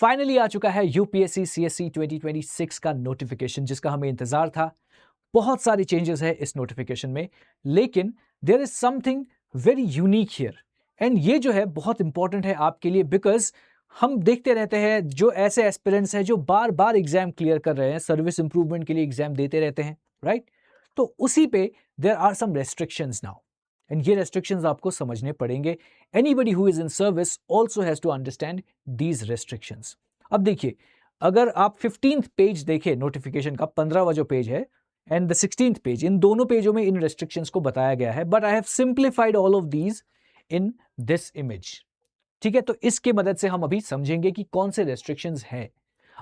Finally आ चुका है UPSC CSC 2026 का नोटिफिकेशन, जिसका हमें इंतजार था। बहुत सारी चेंजेस है इस नोटिफिकेशन में, लेकिन there is something very unique here, and ये जो है बहुत इंपॉर्टेंट है आपके लिए, बिकॉज हम देखते रहते हैं जो ऐसे एस्पिरेंट्स हैं जो बार बार एग्जाम क्लियर कर रहे हैं, सर्विस इंप्रूवमेंट के लिए एग्जाम देते रहते हैं, राइट? तो उसी पे there are some restrictions now, and ये रेस्ट्रिक्शंस आपको समझने पड़ेंगे। Anybody who is in service also has to understand these restrictions. अब देखिए, अगर आप 15th पेज देखें नोटिफिकेशन का, 15वां जो पेज है एंड द 16th पेज, इन दोनों पेजों में इन रेस्ट्रिक्शंस को बताया गया है, but I have simplified all of these in this image. ठीक है, तो इसके मदद से हम अभी समझेंगे कि कौन से रेस्ट्रिक्शंस हैं।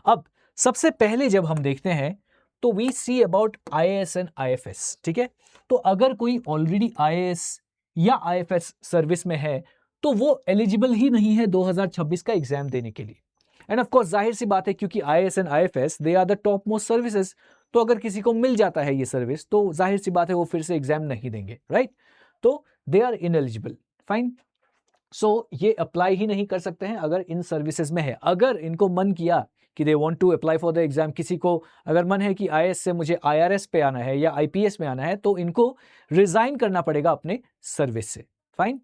अब सबसे पहले जब हम देखते हैं तो we see about IAS and IFS. ठीक है, तो अगर कोई ऑलरेडी आईएएस या आईएफएस सर्विस में है तो वो एलिजिबल ही नहीं है 2026 का एग्जाम देने के लिए। एंड ऑफ कोर्स जाहिर सी बात है, क्योंकि IAS and IFS they are the top most services, तो अगर किसी को मिल जाता है ये सर्विस तो जाहिर सी बात है वो फिर से एग्जाम नहीं देंगे, राइट? तो दे आर इनएलिजिबल, फाइन। सो ये अप्लाई ही नहीं कर सकते हैं अगर इन सर्विसेज में है। अगर इनको मन किया कि they want to apply for the exam, किसी को अगर मन है कि आईएएस से मुझे आईआरएस पे आना है या आईपीएस में आना है, तो इनको रिजाइन करना पड़ेगा अपने सर्विस से, fine.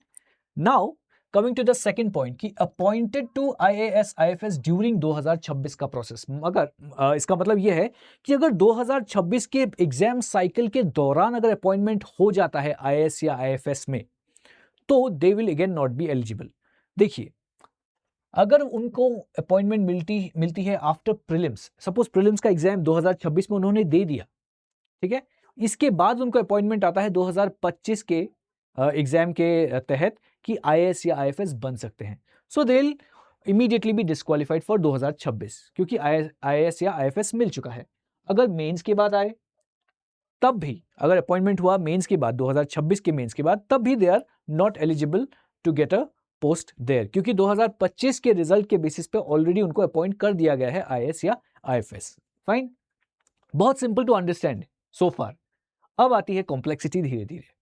Now coming to the second point कि appointed to IAS IFS during 2026 का प्रोसेस। अगर इसका मतलब यह है कि अगर 2026 के एग्जाम साइकिल के दौरान अगर अपॉइंटमेंट हो जाता है आईएएस या आईएफएस में, तो they will again not be eligible. देखिए, अगर उनको अपॉइंटमेंट मिलती है आफ्टर प्रीलिम्स, सपोज प्रीलिम्स का एग्जाम 2026 में उन्होंने दे दिया, ठीक है, इसके बाद उनको अपॉइंटमेंट आता है 2025 के एग्जाम के तहत कि आईएएस या आईएफएस बन सकते हैं, so they will immediately be disqualified for 2026, क्योंकि आईएएस या आईएफएस मिल चुका है। अगर मेंस के बाद आए तब भी, अगर अपॉइंटमेंट हुआ मेंस के बाद, 2026 के मेंस के बाद, तब भी they are not eligible to get a post there, क्योंकि 2025 के रिजल्ट के बेसिस पे ऑलरेडी उनको अपॉइंट कर दिया गया है आईएएस या आईएफएस, फाइन। बहुत सिंपल टू अंडरस्टैंड सो फार। अब आती है कॉम्प्लेक्सिटी धीरे धीरे।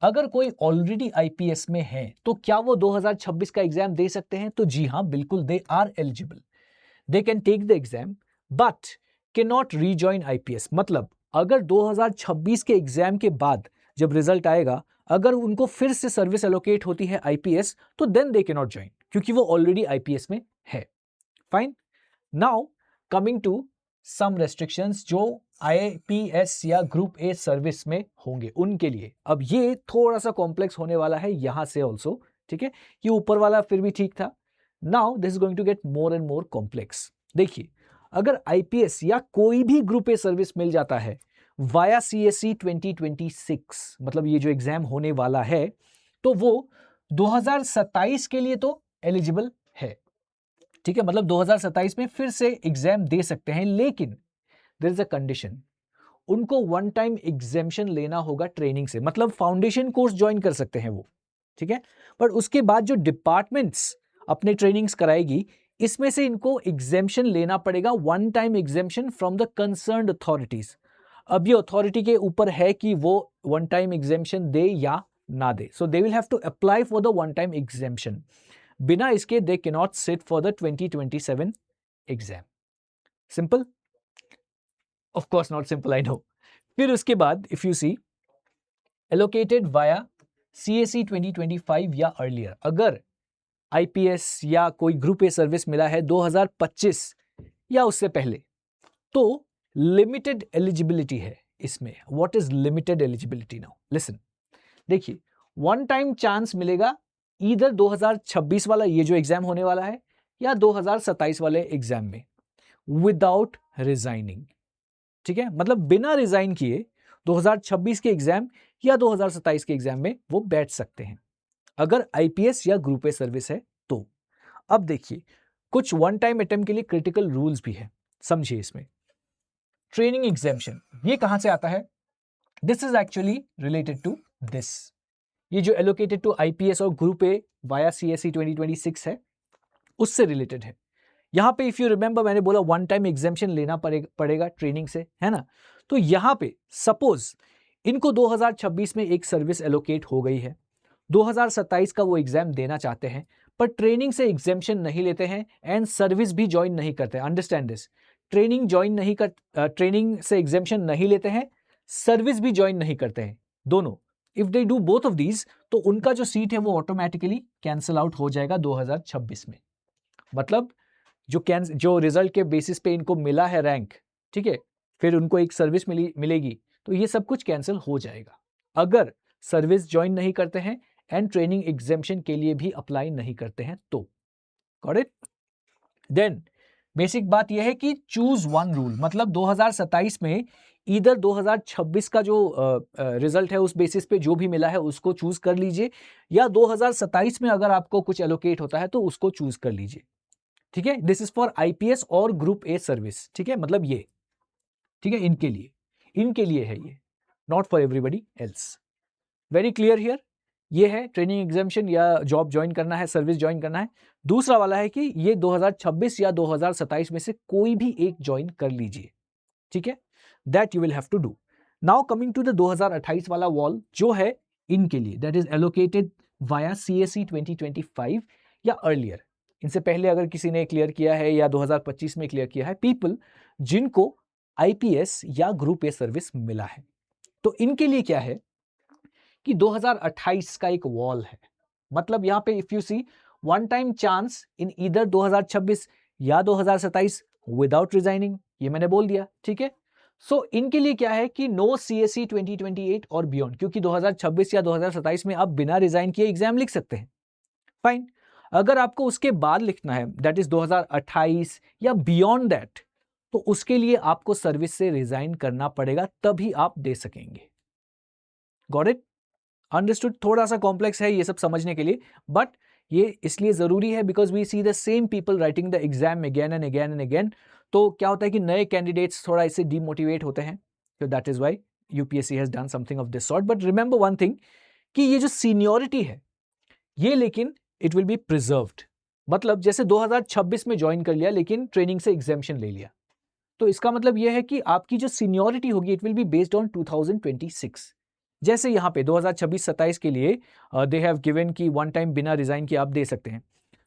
अगर कोई ऑलरेडी आईपीएस में है तो क्या वो 2026 का एग्जाम दे सकते हैं? तो जी हां, बिल्कुल, they are eligible, they can take the exam but can not rejoin IPS. मतलब अगर 2026 के एग्जाम के बाद जब रिजल्ट आएगा, अगर उनको फिर से सर्विस एलोकेट होती है आईपीएस, तो then they can not join, क्योंकि वो ऑलरेडी आईपीएस में है, fine. Now coming to some restrictions जो आईपीएस या ग्रुप ए सर्विस में होंगे उनके लिए। अब ये थोड़ा सा कॉम्प्लेक्स होने वाला है यहां से ऑल्सो, ठीक है, ये ऊपर वाला फिर भी ठीक था। Now this is going to get more and more complex. देखिए, अगर आईपीएस या कोई भी ग्रुप ए सर्विस मिल जाता है वाया सीएससी 2026, मतलब ये जो एग्जाम होने वाला है, तो वो 2027 के लिए तो एलिजिबल है, ठीक है, मतलब 2027 में फिर से एग्जाम दे सकते हैं, लेकिन देयर इज अ कंडीशन, उनको वन टाइम एग्जेम्पशन लेना होगा ट्रेनिंग से, मतलब फाउंडेशन कोर्स ज्वाइन कर सकते हैं वो, ठीक है, पर उसके बाद जो डिपार्टमेंट्स अपने ट्रेनिंग्स कराएगी, इसमें से इनको एग्जेम्पशन लेना पड़ेगा, one time exemption from the concerned authorities. अब ये अथॉरिटी के ऊपर है कि वो वन टाइम एग्जेम्पशन दे या ना दे, so they will have to apply for the one time exemption. बिना इसके they can not sit for the 2027 exam. Simple? Of course not simple, I know. फिर उसके बाद if you see allocated via CSC 2025 या earlier, अगर IPS या कोई group A service मिला है 2025 या उससे पहले, तो लिमिटेड एलिजिबिलिटी है इसमें। What is limited eligibility? Now listen, देखिए, वन टाइम चांस मिलेगा इधर 2026 वाला ये जो एग्जाम होने वाला है या 2027 वाले एग्जाम में, विदाउट रिजाइनिंग, ठीक है, मतलब बिना रिजाइन किए 2026 के एग्जाम या 2027 के एग्जाम में वो बैठ सकते हैं, अगर आईपीएस या ग्रुप ए सर्विस है तो। अब देखिए, कुछ वन टाइम अटेम्प्ट के लिए क्रिटिकल रूल्स भी है, समझिए इसमें। ट्रेनिंग एग्जाम्शन, ये कहां से आता है? This is actually related to this, ये जो एलोकेटेड टू आईपीएस और ग्रुप ए वाया सीएससी 2026 है, उससे रिलेटेड है। यहां पे इफ यू रिमेंबर, मैंने बोला वन टाइम एग्जाम्शन लेना पड़ेगा ट्रेनिंग से, है ना? तो यहां पे सपोज इनको 2026 में एक सर्विस एलोकेट हो गई है, 2027 का वो एग्जाम देना चाहते हैं, पर ट्रेनिंग से एग्जेम्पशन नहीं लेते हैं एंड सर्विस भी ज्वाइन नहीं करते। अंडरस्टैंड दिस, ट्रेनिंग से एग्जेम्पशन नहीं लेते हैं, सर्विस भी ज्वाइन नहीं करते हैं, दोनों। If they do both of these तो उनका जो सीट है वो ऑटोमेटिकली कैंसिल आउट हो जाएगा 2026 में। मतलब जो रिजल्ट के बेसिस पे इनको मिला है रैंक, ठीक है, फिर उनको एक सर्विस मिलेगी, तो ये सब कुछ कैंसिल हो जाएगा अगर सर्विस ज्वाइन नहीं करते हैं एंड ट्रेनिंग एग्जेम्पशन के लिए भी अप्लाई नहीं करते हैं तो। Got it? देन बेसिक बात यह है कि चूज वन रूल, मतलब 2027 में इधर 2026 का जो रिजल्ट है उस बेसिस पे जो भी मिला है उसको चूज कर लीजिए, या 2027 में अगर आपको कुछ एलोकेट होता है तो उसको चूज कर लीजिए। ठीक है, दिस इज फॉर आईपीएस और ग्रुप ए सर्विस। ठीक है, मतलब ये, ठीक है, इनके लिए है ये, not for everybody else. Very clear here. ये है ट्रेनिंग एग्जामिशन या जॉब ज्वाइन करना है, सर्विस ज्वाइन करना है। दूसरा वाला है कि ये 2026 या 2027 में से कोई भी एक ज्वाइन कर लीजिए। ठीक है, that you will have to do. Now coming to the 2028 वाला वॉल जो है इनके लिए, that is allocated via CSE 2025 या अर्लियर। इनसे पहले अगर किसी ने क्लियर किया है या 2025 में क्लियर किया है, पीपल जिनको आईपीएस या ग्रुप ए सर्विस मिला है, तो इनके लिए क्या है कि 2028 का एक वॉल है। मतलब यहां पे if you see one time chance in either 2026 या 2027 विदाउट रिजाइनिंग, ये मैंने बोल दिया। ठीक है, सो इनके लिए क्या है कि नो सीएसई 2028 और बियॉन्ड, क्योंकि 2026 या 2027 में आप बिना रिजाइन किए एग्जाम लिख सकते हैं। फाइन, अगर आपको उसके बाद लिखना है दैट इज 2028 या बियॉन्ड दैट, तो उसके लिए आपको सर्विस से रिजाइन करना पड़ेगा, तभी आप दे सकेंगे। Got it? अंडरस्टूड? थोड़ा सा कॉम्प्लेक्स है ये सब समझने के लिए, बट ये इसलिए जरूरी है because we see the same people writing the exam again and again and again. तो क्या होता है कि नए कैंडिडेट्स थोड़ा इससे डीमोटिवेट होते हैं, तो that is why UPSC has done something of this sort. But remember one thing कि ये जो सीनियरिटी है ये लेकिन इट विल बी प्रिजर्व्ड। मतलब जैसे 2026 में ज्वाइन कर लिया लेकिन ट्रेनिंग से एग्जामिशन ले लिया, तो इसका मतलब यह है कि आपकी जो सीनियरिटी होगी it will be based on 2026। जैसे यहाँ पे 2026-27 के लिए दे हैव गिवन कि वन टाइम बिना रिजाइन के आप दे सकते हैं।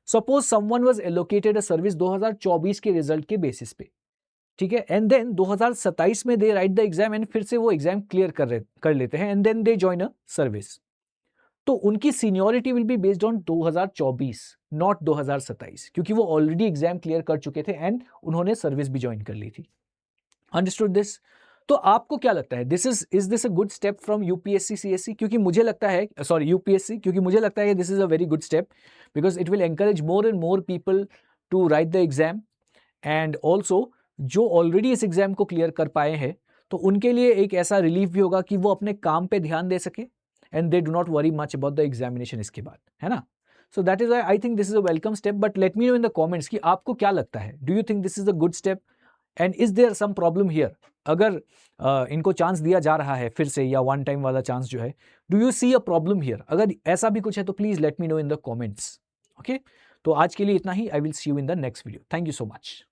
Suppose someone was allocated a service 2024 के रिजल्ट के बेसिस पे, ठीक है, एंड देन 2027 में they write the exam and फिर से वो एग्जाम क्लियर कर लेते हैं and then they join a service, तो उनकी seniority will be based on 2024 not 2027, क्योंकि वो ऑलरेडी एग्जाम क्लियर कर चुके थे एंड उन्होंने सर्विस भी ज्वाइन कर ली थी। Understood this? तो आपको क्या लगता है, is this a good step from UPSC CSC? क्योंकि मुझे लगता है, सॉरी यूपीएससी, क्योंकि मुझे लगता है कि this is a very good step because it will encourage more and more people to write the exam, and also जो ऑलरेडी इस एग्जाम को क्लियर कर पाए हैं तो उनके लिए एक ऐसा रिलीफ भी होगा कि वो अपने काम पे ध्यान दे सके and they do not worry much about the examination इसके बाद, है ना? So that is why I think this is a welcome step, but let me know in the comments कि आपको क्या लगता है। Do you think this is a good step and is there some problem here? अगर इनको chance दिया जा रहा है फिर से या वन टाइम वाला चांस जो है, do you see a problem here? अगर ऐसा भी कुछ है तो please let me know in the comments. Okay, तो आज के लिए इतना ही। I will see you in the next video. Thank you so much.